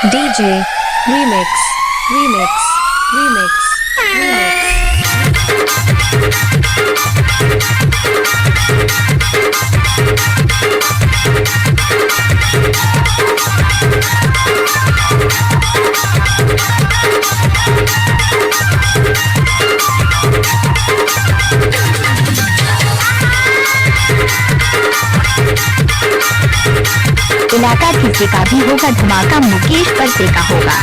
DJ Remix Remix Remix इलाका किसी का भी होगा धमाका मुकेश पर का होगा।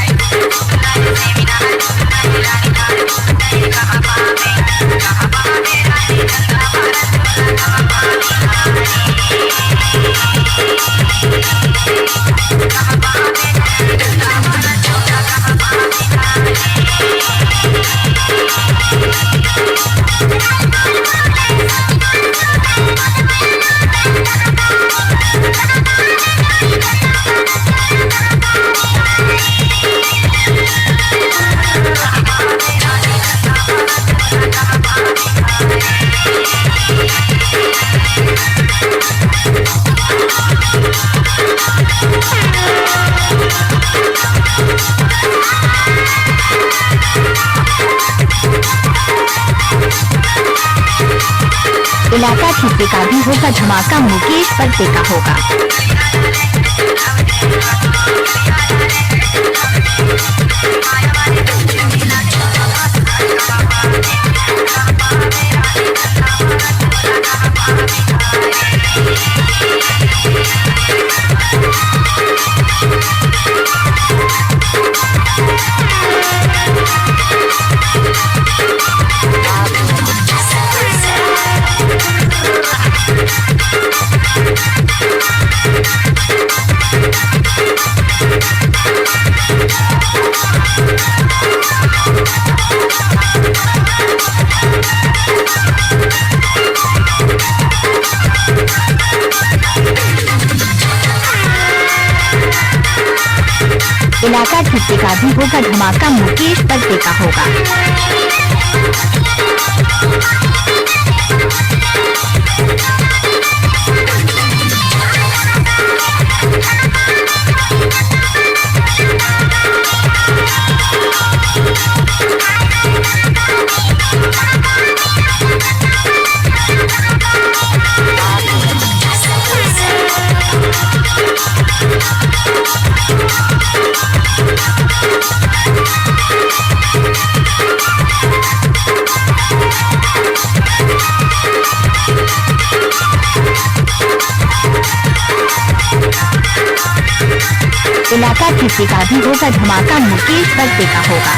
इलाका किसी का भी होगा धमाका मुकेश पर का होगा। इलाका किसी का भी होगा धमाका मुकेश पर का होगा। इलाका किसी का भी होगा धमाका मुकेश पर का होगा।